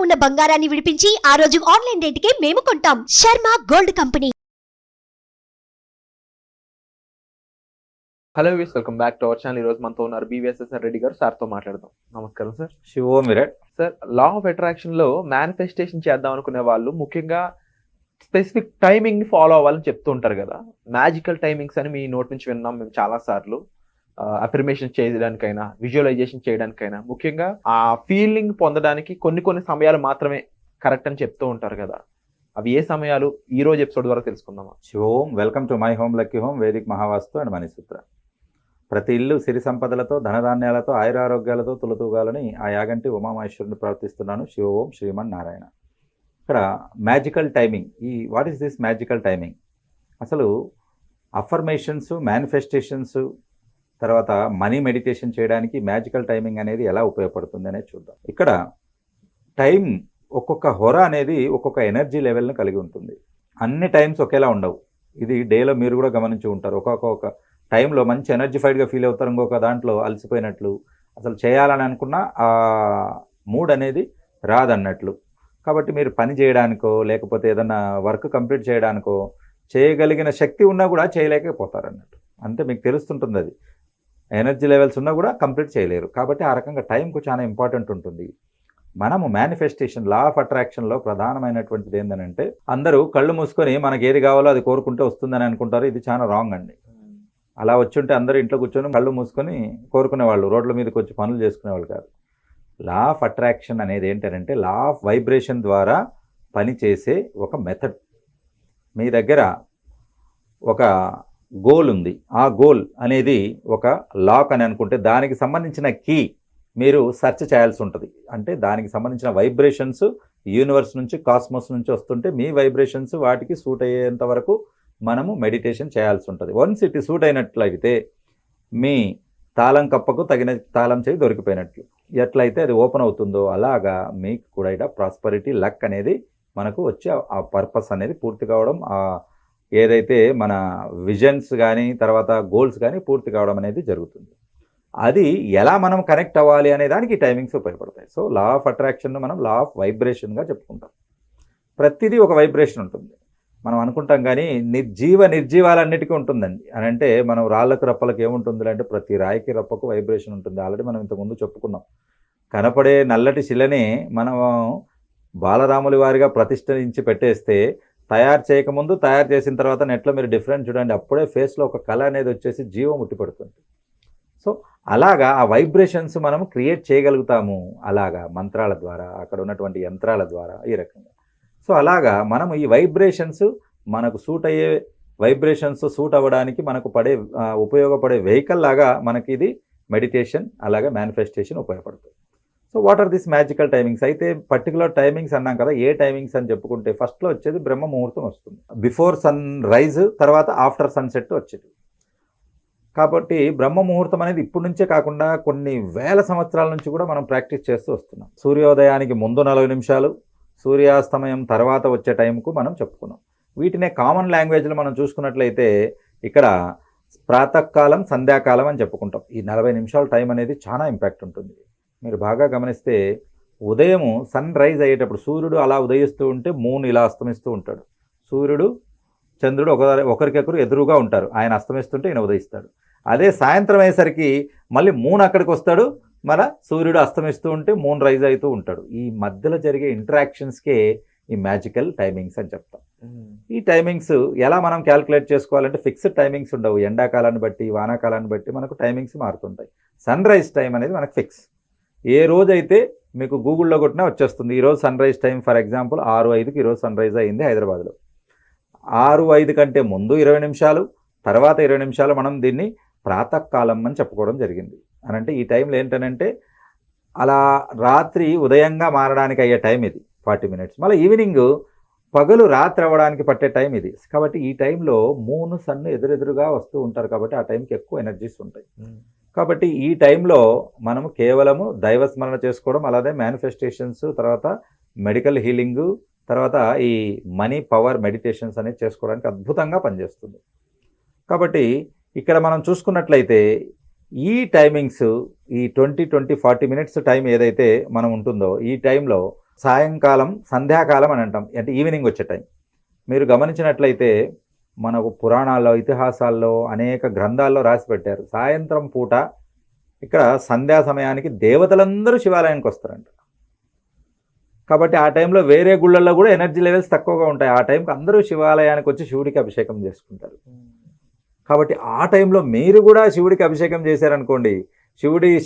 ఉన్న బంగారాన్ని విడిపించి ఆ రోజు ఆన్లైన్ రేటుకే మేము కొంటాం. Sharma gold company. హలో వీస్, welcome back to our channel. ఈ రోజు మనతో ఉన్నారు బీవీఎస్ఎస్ రెడ్డి గారు. సార్తో మాట్లాడదాం. నమస్కారం సార్. శివో మిరట్ సార్, లా ఆఫ్ అట్రాక్షన్ లో మేనిఫెస్టేషన్ చేద్దాం అనుకునే వాళ్ళు ముఖ్యంగా స్పెసిఫిక్ టైమింగ్ ని ఫాలో అవ్వాలని చెప్తూ ఉంటారు కదా. మ్యాజికల్ టైమింగ్స్ అని మీ నోట్ నుంచి విన్నాం మేము చాలా సార్లు. అఫర్మేషన్ చేయడానికైనా, విజువలైజేషన్ చేయడానికైనా, ముఖ్యంగా ఆ ఫీలింగ్ పొందడానికి కొన్ని సమయాలు మాత్రమే కరెక్ట్ అని చెప్తూ ఉంటారు కదా. అవి ఏ సమయాలు ఈ రోజు ఎపిసోడ్ ద్వారా తెలుసుకుందామా? శివోం, welcome to my home lucky home, Vedic Mahavastu and Manisutra. ప్రతి ఇల్లు సిరి సంపదలతో, ధనధాన్యాలతో, ఆయురారోగ్యాలతో తులతూగాలని ఆ యాగంటి ఉమామహేశ్వరుని ప్రార్థిస్తున్నాను. శివోం శ్రీమన్ నారాయణ. ఇక్కడ magical timing, what is this magical timing? అసలు అఫర్మేషన్స్, మేనిఫెస్టేషన్స్, తర్వాత మనీ మెడిటేషన్ చేయడానికి మ్యాజికల్ టైమింగ్ అనేది ఎలా ఉపయోగపడుతుంది అనేది చూద్దాం. ఇక్కడ టైం ఒక్కొక్క హొర అనేది ఒక్కొక్క ఎనర్జీ లెవెల్ని కలిగి ఉంటుంది. అన్ని టైమ్స్ ఒకేలా ఉండవు. ఇది డేలో మీరు కూడా గమనించి ఉంటారు. ఒక్కొక్క టైంలో మంచి ఎనర్జిఫైడ్గా ఫీల్ అవుతారు, ఇంకొక దాంట్లో అలసిపోయినట్లు, అసలు చేయాలని అనుకున్న ఆ మూడ్ అనేది రాదన్నట్లు. కాబట్టి మీరు పని చేయడానికో లేకపోతే ఏదన్నా వర్క్ కంప్లీట్ చేయడానికో చేయగలిగిన శక్తి ఉన్నా కూడా చేయలేకపోతారు అన్నట్టు. అంటే మీకు తెలుస్తుంటుంది, అది ఎనర్జీ లెవెల్స్ ఉన్నా కూడా కంప్లీట్ చేయలేరు. కాబట్టి ఆ రకంగా టైంకు చాలా ఇంపార్టెంట్ ఉంటుంది. మనము మేనిఫెస్టేషన్, లా ఆఫ్ అట్రాక్షన్లో ప్రధానమైనటువంటిది ఏంటంటే, అందరూ కళ్ళు మూసుకొని మనకి ఏది కావాలో అది కోరుకుంటే వస్తుందని అనుకుంటారు. ఇది చాలా రాంగ్ అండి. అలా వచ్చుంటే అందరూ ఇంట్లో కూర్చొని కళ్ళు మూసుకొని కోరుకునేవాళ్ళు, రోడ్ల మీదకి వచ్చి పనులు చేసుకునేవాళ్ళు కాదు. లా ఆఫ్ అట్రాక్షన్ అనేది ఏంటంటే, లా ఆఫ్ వైబ్రేషన్ ద్వారా పనిచేసే ఒక మెథడ్. మీ దగ్గర ఒక గోల్ ఉంది, ఆ గోల్ అనేది ఒక లాక్ అని అనుకుంటే దానికి సంబంధించిన కీ మీరు సెర్చ్ చేయాల్సి ఉంటుంది. అంటే దానికి సంబంధించిన వైబ్రేషన్స్ యూనివర్స్ నుంచి, కాస్మోస్ నుంచి వస్తుంటే మీ వైబ్రేషన్స్ వాటికి సూట్ అయ్యేంత వరకు మనము మెడిటేషన్ చేయాల్సి ఉంటుంది. వన్స్ ఇట్ సూట్ అయినట్లయితే మీ తాళం కప్పకు తగిన తాళం చేయి దొరికిపోయినట్లు. ఎట్లయితే అది ఓపెన్ అవుతుందో అలాగా మీకు కూడా ఇక్కడ ప్రాస్పరిటీ, లక్ అనేది మనకు వచ్చి ఆ పర్పస్ అనేది పూర్తి కావడం, ఏదైతే మన విజన్స్ కానీ తర్వాత గోల్స్ కానీ పూర్తి కావడం అనేది జరుగుతుంది. అది ఎలా మనం కనెక్ట్ అవ్వాలి అనే దానికి టైమింగ్స్ ఉపయోగపడతాయి. సో లా ఆఫ్ అట్రాక్షన్ను మనం లా ఆఫ్ వైబ్రేషన్గా చెప్పుకుంటాం. ప్రతిదీ ఒక వైబ్రేషన్ ఉంటుంది. మనం అనుకుంటాం కానీ నిర్జీవాలన్నిటికీ ఉంటుందండి అని అంటే, మనం రాళ్ళకు రప్పలకు ఏముంటుంది అంటే ప్రతి రాయికి రప్పకు వైబ్రేషన్ ఉంటుంది. ఆల్రెడీ మనం ఇంతకుముందు చెప్పుకున్నాం. కనపడే నల్లటి శిలని మనం బాలరాములి వారిగా ప్రతిష్ఠించి పెట్టేస్తే, తయారు చేయకముందు, తయారు చేసిన తర్వాత నెట్లో మీరు డిఫరెంట్ చూడండి, అప్పుడే ఫేస్లో ఒక కళ అనేది వచ్చేసి జీవం ఉట్టిపడుతుంది. సో అలాగా ఆ వైబ్రేషన్స్ మనం క్రియేట్ చేయగలుగుతాము, అలాగా మంత్రాల ద్వారా, అక్కడ ఉన్నటువంటి యంత్రాల ద్వారా, ఈ రకంగా. సో అలాగా మనం ఈ వైబ్రేషన్స్ మనకు సూట్ అయ్యే వైబ్రేషన్స్ సూట్ అవ్వడానికి మనకు ఉపయోగపడే వెహికల్ లాగా మనకి ఇది మెడిటేషన్ అలాగే మేనిఫెస్టేషన్ ఉపయోగపడుతుంది. So what are this magical timings? అయితే పర్టికులర్ టైమింగ్స్ అన్నాం కదా, ఏ టైమింగ్స్ అని చెప్పుకుంటే ఫస్ట్లో వచ్చేది బ్రహ్మ ముహూర్తం వస్తుంది. బిఫోర్ సన్ రైజ్, తర్వాత ఆఫ్టర్ సన్సెట్ వచ్చేది. కాబట్టి బ్రహ్మ ముహూర్తం అనేది ఇప్పటి నుంచే కాకుండా కొన్ని వేల సంవత్సరాల నుంచి కూడా మనం ప్రాక్టీస్ చేస్తూ వస్తున్నాం. సూర్యోదయానికి ముందు 40 నిమిషాలు, సూర్యాస్తమయం తర్వాత వచ్చే టైంకు మనం చెప్పుకున్నాం. వీటినే కామన్ లాంగ్వేజ్లో మనం చూసుకున్నట్లయితే ఇక్కడ ప్రాతకాలం, సంధ్యాకాలం అని చెప్పుకుంటాం. ఈ 40 నిమిషాల టైం అనేది చాలా ఇంపాక్ట్ ఉంటుంది. మీరు బాగా గమనిస్తే ఉదయము సన్ రైజ్ అయ్యేటప్పుడు సూర్యుడు అలా ఉదయిస్తూ ఉంటే మూన్ ఇలా అస్తమిస్తూ ఉంటాడు. సూర్యుడు, చంద్రుడు ఒకరికొకరు ఎదురుగా ఉంటారు. ఆయన అస్తమిస్తుంటే ఈయన ఉదయిస్తాడు. అదే సాయంత్రం అయ్యేసరికి మళ్ళీ మూన్ అక్కడికి వస్తాడు, మన సూర్యుడు అస్తమిస్తూ ఉంటే మూన్ రైజ్ అవుతూ ఉంటాడు. ఈ మధ్యలో జరిగే ఇంటరాక్షన్స్కే ఈ మ్యాజికల్ టైమింగ్స్ అని చెప్తాం. ఈ టైమింగ్స్ ఎలా మనం క్యాల్కులేట్ చేసుకోవాలంటే ఫిక్స్డ్ టైమింగ్స్ ఉండవు. ఎండాకాలాన్ని బట్టి, వానాకాలాన్ని బట్టి మనకు టైమింగ్స్ మారుతుంటాయి. సన్ రైజ్ టైం అనేది మనకు ఫిక్స్. ఏ రోజైతే మీకు గూగుల్లో కొట్టినా వచ్చేస్తుంది. ఈరోజు sunrise time for example 6:05కి ఈరోజు సన్ రైజ్ అయింది హైదరాబాద్లో. 6:05 కంటే ముందు 20 నిమిషాలు, తర్వాత 20 నిమిషాలు మనం దీన్ని ప్రాతకాలం అని చెప్పుకోవడం జరిగింది. అని అంటే ఈ టైంలో ఏంటనంటే అలా రాత్రి ఉదయంగా మారడానికి అయ్యే టైం ఇది 40 మినిట్స్. మళ్ళీ ఈవినింగ్ పగలు రాత్రి అవ్వడానికి పట్టే టైం ఇది. కాబట్టి ఈ టైంలో మూన్, సన్ ఎదురెదురుగా వస్తూ ఉంటారు. కాబట్టి ఆ టైంకి ఎక్కువ ఎనర్జీస్ ఉంటాయి. కాబట్టి ఈ టైంలో మనము కేవలము దైవస్మరణ చేసుకోవడం, అలాగే మేనిఫెస్టేషన్స్, తర్వాత మెడికల్ హీలింగు, తర్వాత ఈ మనీ పవర్ మెడిటేషన్స్ అనేది చేసుకోవడానికి అద్భుతంగా పనిచేస్తుంది. కాబట్టి ఇక్కడ మనం చూసుకున్నట్లయితే ఈ టైమింగ్స్, ఈ 20-40 మినిట్స్ టైం ఏదైతే మనం ఉంటుందో ఈ టైంలో సాయంకాలం సంధ్యాకాలం అని అంటాం, అంటే ఈవినింగ్ వచ్చే టైం. మీరు గమనించినట్లయితే మనకు పురాణాల్లో, ఇతిహాసాల్లో, అనేక గ్రంథాల్లో రాసి పెట్టారు, సాయంత్రం పూట ఇక్కడ సంధ్యా సమయానికి దేవతలందరూ శివాలయానికి వస్తారంట. కాబట్టి ఆ టైంలో వేరే గుళ్ళల్లో కూడా ఎనర్జీ లెవెల్స్ తక్కువగా ఉంటాయి. ఆ టైంకి అందరూ శివాలయానికి వచ్చి శివుడికి అభిషేకం చేసుకుంటారు. కాబట్టి ఆ టైంలో మీరు కూడా శివుడికి అభిషేకం చేశారనుకోండి,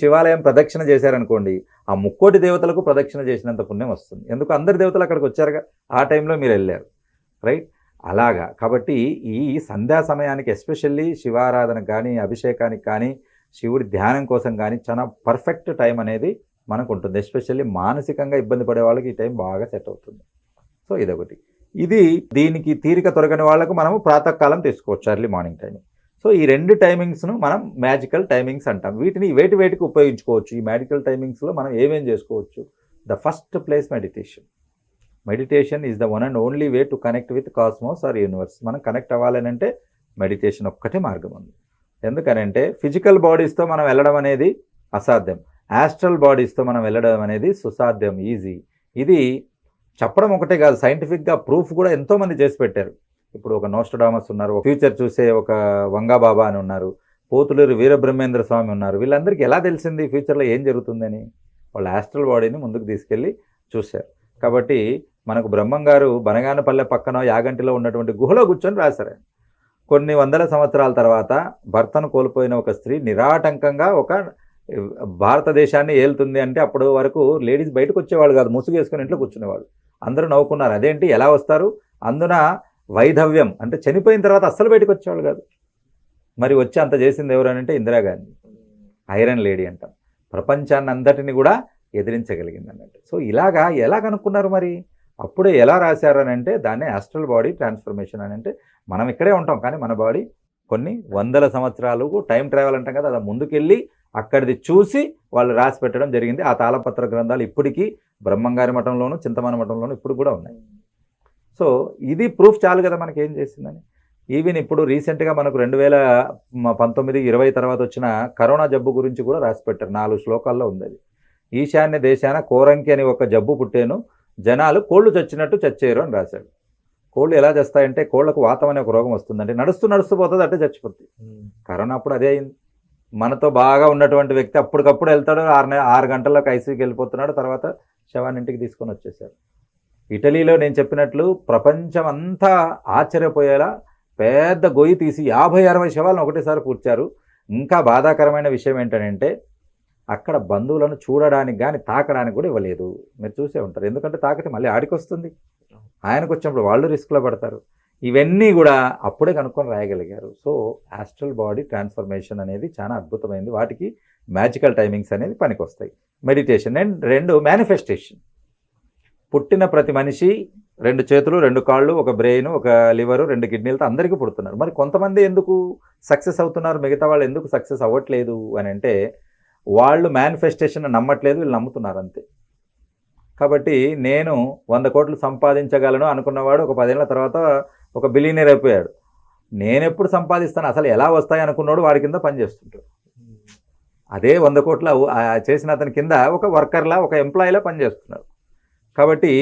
శివాలయం ప్రదక్షిణ చేశారనుకోండి, ఆ ముక్కోటి దేవతలకు ప్రదక్షిణ చేసినంత పుణ్యం వస్తుంది. ఎందుకు అందరి దేవతలు అక్కడికి వచ్చారుగా, ఆ టైంలో మీరు వెళ్ళారు, రైట్? అలాగా. కాబట్టి ఈ సంధ్యా సమయానికి ఎస్పెషల్లీ శివారాధనకు కానీ, అభిషేకానికి కానీ, శివుడి ధ్యానం కోసం కానీ చాలా పర్ఫెక్ట్ టైం అనేది మనకు ఉంటుంది. ఎస్పెషల్లీ మానసికంగా ఇబ్బంది పడే వాళ్ళకి ఈ టైం బాగా సెట్ అవుతుంది. సో ఇదొకటి. దీనికి తీరిక దొరకని వాళ్ళకు మనము ప్రాతకాలం తీసుకోవచ్చు, ఎర్లీ మార్నింగ్ టైం. సో ఈ రెండు టైమింగ్స్ను మనం మ్యాజికల్ టైమింగ్స్ అంటాం. వీటిని వేటికి ఉపయోగించుకోవచ్చు. ఈ మ్యాజికల్ టైమింగ్స్లో మనం ఏమేం చేసుకోవచ్చు? The first place meditation. Meditation is the one and only way to connect with cosmos or universe. మనం కనెక్ట్ అవ్వాలనంటే మెడిటేషన్ ఒక్కటే మార్గం ఉంది. ఎందుకనంటే ఫిజికల్ బాడీస్తో మనం వెళ్ళడం అనేది అసాధ్యం, యాస్ట్రల్ బాడీస్తో మనం వెళ్ళడం అనేది సుసాధ్యం, ఈజీ. ఇది చెప్పడం ఒకటే కాదు, సైంటిఫిక్గా ప్రూఫ్ కూడా ఎంతోమంది చేసి పెట్టారు. ఇప్పుడు ఒక నోస్ట్రడామస్ ఉన్నారు, ఫ్యూచర్ చూసే ఒక వంగాబాబా అని ఉన్నారు, పోతులూరు వీరబ్రహ్మేంద్ర స్వామి ఉన్నారు. వీళ్ళందరికీ ఎలా తెలిసింది ఫ్యూచర్లో ఏం జరుగుతుందని? వాళ్ళ యాస్ట్రల్ బాడీని ముందుకు తీసుకెళ్ళి చూశారు. కాబట్టి మనకు బ్రహ్మం గారు బనగానపల్లె పక్కన యాగంటిలో ఉన్నటువంటి గుహలో కూర్చొని రాశారు. కొన్ని వందల సంవత్సరాల తర్వాత భర్తను కోల్పోయిన ఒక స్త్రీ నిరాటంకంగా ఒక భారతదేశాన్ని ఏలుతుంది అంటే అప్పటి వరకు లేడీస్ బయటకు వచ్చేవాళ్ళు కాదు, ముసుగు వేసుకుని ఇంట్లో కూర్చునేవాళ్ళు. అందరూ నవ్వుకున్నారు, అదేంటి ఎలా వస్తారు? అందున వైధవ్యం అంటే చనిపోయిన తర్వాత అస్సలు బయటకు వచ్చేవాళ్ళు కాదు. మరి వచ్చి అంత చేసింది ఎవరనంటే ఇందిరాగాంధీ, ఐరన్ లేడీ అంటాం. ప్రపంచాన్ని అంతటిని కూడా ఎదిరించగలిగింది అన్నట్టు. సో ఇలాగా ఎలా కనుక్కున్నారు మరి? అప్పుడే ఎలా రాశారు అని అంటే దాన్ని ఆస్ట్రల్ బాడీ ట్రాన్స్ఫర్మేషన్ అని. అంటే మనం ఇక్కడే ఉంటాం కానీ మన బాడీ కొన్ని వందల సంవత్సరాలు టైం ట్రావెల్ అంటాం కదా, అది ముందుకెళ్ళి అక్కడిది చూసి వాళ్ళు రాసి పెట్టడం జరిగింది. ఆ తాళపత్ర గ్రంథాలు ఇప్పటికీ బ్రహ్మంగారి మఠంలోను, చింతమన మఠంలోను ఇప్పుడు కూడా ఉన్నాయి. సో ఇది ప్రూఫ్ చాలు కదా మనకి ఏం చేసిందని. ఈవెన్ ఇప్పుడు రీసెంట్గా మనకు 2019-20 తర్వాత వచ్చిన కరోనా జబ్బు గురించి కూడా రాసి పెట్టారు. 4 శ్లోకాల్లో ఉంది అది. ఈశాన్య దేశాన కోరంకి అని ఒక జబ్బు పుట్టేను, జనాలు కోళ్ళు చచ్చినట్టు చచ్చేరు అని రాశాడు. కోళ్ళు ఎలా చేస్తాయంటే కోళ్లకు వాతం అనే ఒక రోగం వస్తుందంటే నడుస్తూ పోతుంది, అంటే చచ్చిపోతుంది. కరోనా అప్పుడు అదే అయింది. మనతో బాగా ఉన్నటువంటి వ్యక్తి అప్పటికప్పుడు వెళ్తాడు, 6 గంటలకు ఐసీయూకి వెళ్ళిపోతున్నాడు, తర్వాత శవాన్ని ఇంటికి తీసుకొని వచ్చేసారు. ఇటలీలో నేను చెప్పినట్లు ప్రపంచం అంతా ఆశ్చర్యపోయేలా పెద్ద గొయ్యి తీసి 50-60 శవాలను ఒకటేసారి కూర్చారు. ఇంకా బాధాకరమైన విషయం ఏంటంటే అక్కడ బంధువులను చూడడానికి కానీ తాకడానికి కూడా ఇవ్వలేదు. మీరు చూసే ఉంటారు, ఎందుకంటే తాకితే మళ్ళీ ఆడికి వస్తుంది, ఆయనకు వచ్చినప్పుడు వాళ్ళు రిస్క్లో పడతారు. ఇవన్నీ కూడా అప్పుడే కనుక్కొని రాయగలిగారు. సో ఆస్ట్రల్ బాడీ ట్రాన్స్ఫర్మేషన్ అనేది చాలా అద్భుతమైంది. వాటికి మ్యాజికల్ టైమింగ్స్ అనేది పనికొస్తాయి. Meditation and 2 manifestation. పుట్టిన ప్రతి మనిషి 2 చేతులు, 2 కాళ్ళు, ఒక బ్రెయిన్, ఒక లివరు, 2 కిడ్నీలతో అందరికీ పుడుతున్నారు. మరి కొంతమంది ఎందుకు సక్సెస్ అవుతున్నారు, మిగతా వాళ్ళు ఎందుకు సక్సెస్ అవ్వట్లేదు అని అంటే వాళ్ళు మేనిఫెస్టేషన్ నమ్మట్లేదు, వీళ్ళు నమ్ముతున్నారు అంతే. కాబట్టి నేను 100 కోట్లు సంపాదించగలను అనుకున్నవాడు ఒక 10 ఏళ్ల తర్వాత ఒక బిలియనీర్ అయిపోయాడు. నేను ఎప్పుడు సంపాదిస్తాను, అసలు ఎలా వస్తాయి అనుకున్నాడు వాడి కింద పనిచేస్తుంటాడు. అదే 100 కోట్ల చేసిన అతని కింద ఒక వర్కర్లా, ఒక ఎంప్లాయీలా పనిచేస్తున్నాడు. కాబట్టి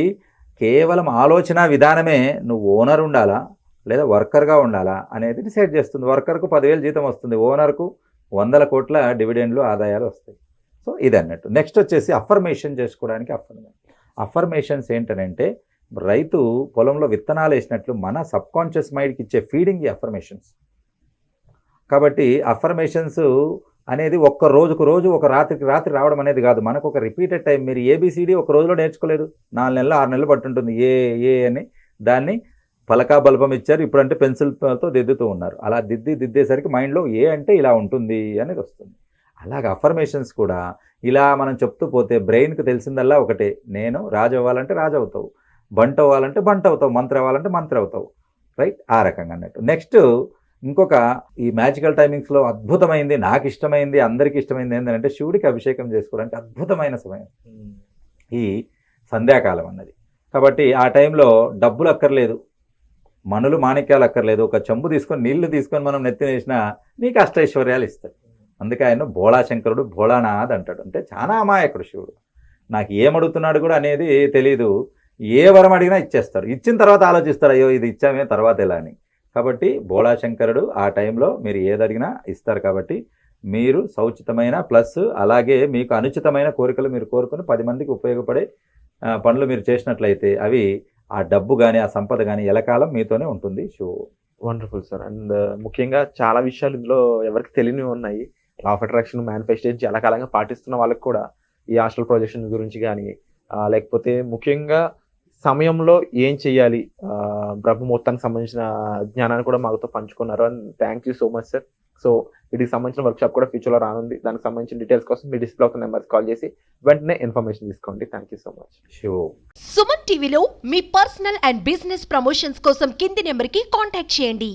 కేవలం ఆలోచన విధానమే నువ్వు ఓనర్ ఉండాలా లేదా వర్కర్గా ఉండాలా అనేది డిసైడ్ చేస్తుంది. వర్కర్కు 10,000 జీతం వస్తుంది, ఓనర్కు 100 కోట్ల డివిడెండ్లు, ఆదాయాలు వస్తాయి. సో ఇది అన్నట్టు. నెక్స్ట్ వచ్చేసి అఫర్మేషన్ చేసుకోవడానికి. అఫర్మేషన్స్ ఏంటనంటే రైతు పొలంలో విత్తనాలు వేసినట్లు మన సబ్కాన్షియస్ మైండ్కి ఇచ్చే ఫీడింగ్ ఈ అఫర్మేషన్స్. కాబట్టి అఫర్మేషన్స్ అనేది ఒక్క రోజుకు రోజు, ఒక రాత్రికి రాత్రి రావడం అనేది కాదు. మనకు ఒక రిపీటెడ్ టైం. మీరు ఏబిసిడి ఒక రోజులో నేర్చుకోలేదు, 4 నెలలు 6 నెలలు పట్టుంటుంది. ఏ అని దాన్ని పలకా బల్బం ఇచ్చారు, ఇప్పుడంటే పెన్సిల్తో దిద్దుతూ ఉన్నారు. అలా దిద్దేసరికి మైండ్లో ఏ అంటే ఇలా ఉంటుంది అనేది వస్తుంది. అలాగే అఫర్మేషన్స్ కూడా ఇలా మనం చెప్తూ పోతే బ్రెయిన్కి తెలిసిందల్లా ఒకటే, నేను రాజు అవ్వాలంటే రాజు అవుతావు, బంట అవ్వాలంటే బంట అవుతావు, మంత్రి అవ్వాలంటే మంత్రి అవుతావు, రైట్? ఆ రకంగా అన్నట్టు. నెక్స్ట్ ఇంకొక ఈ మ్యాజికల్ టైమింగ్స్లో అద్భుతమైంది, నాకు ఇష్టమైంది, అందరికీ ఇష్టమైంది ఏంటంటే శివుడికి అభిషేకం చేసుకోవడానికి అద్భుతమైన సమయం ఈ సంధ్యాకాలం అన్నది. కాబట్టి ఆ టైంలో డబ్బులు అక్కర్లేదు, మనులు మాణిక్యాలు అక్కర్లేదు. ఒక చెంబు తీసుకొని నీళ్లు తీసుకొని మనం నెత్తినేసినా నీకు అష్టైశ్వర్యాలు ఇస్తాడు. అందుకే ఆయన భోళాశంకరుడు, భోళానాథ్ అంటాడు. అంటే చాలా అమాయకుడు శివుడు. నాకు ఏమడుగుతున్నాడు కూడా అనేది తెలియదు. ఏ వరం అడిగినా ఇచ్చేస్తారు. ఇచ్చిన తర్వాత ఆలోచిస్తారు, అయ్యో ఇది ఇచ్చామే తర్వాత ఎలా అని. కాబట్టి బోళాశంకరుడు ఆ టైంలో మీరు ఏదడిగినా ఇస్తారు. కాబట్టి మీరు సౌచితమైన ప్లస్ అలాగే మీకు అనుచితమైన కోరికలు మీరు కోరుకుని 10 మందికి ఉపయోగపడే పనులు మీరు చేసినట్లయితే అవి ఆ డబ్బు కానీ ఆ సంపద కానీ ఎలకాలం మీతోనే ఉంటుంది. Wonderful sir. అండ్ ముఖ్యంగా చాలా విషయాలు ఇందులో ఎవరికి తెలియనివి ఉన్నాయి. లా ఆఫ్ అట్రాక్షన్ మేనిఫెస్టేషన్ చాలా కాలంగా పాటిస్తున్న వాళ్ళకి కూడా ఈ ఆస్ట్రల్ ప్రొజెక్షన్ గురించి కానీ లేకపోతే ముఖ్యంగా సమయంలో ఏం చేయాలి బ్రహ్మముహూర్తానికి సంబంధించిన జ్ఞానాన్ని కూడా మాతో పంచుకున్నారు. And thank you so much sir. So వీటికి సంబంధించిన వర్క్షాప్ కూడా ఫ్యూచర్లో రానుంది. దానికి సంబంధించిన డీటెయిల్స్ కోసం మీ డిస్ప్లే అవుతున్న నెంబర్స్ కాల్ చేసి వెంటనే ఇన్ఫర్మేషన్ తీసుకోండి. Thank you so much. Suman టీవీలో మీ పర్సనల్ అండ్ బిజినెస్ ప్రమోషన్స్ కోసం కింది నెంబర్కి కాంటాక్ట్ చేయండి.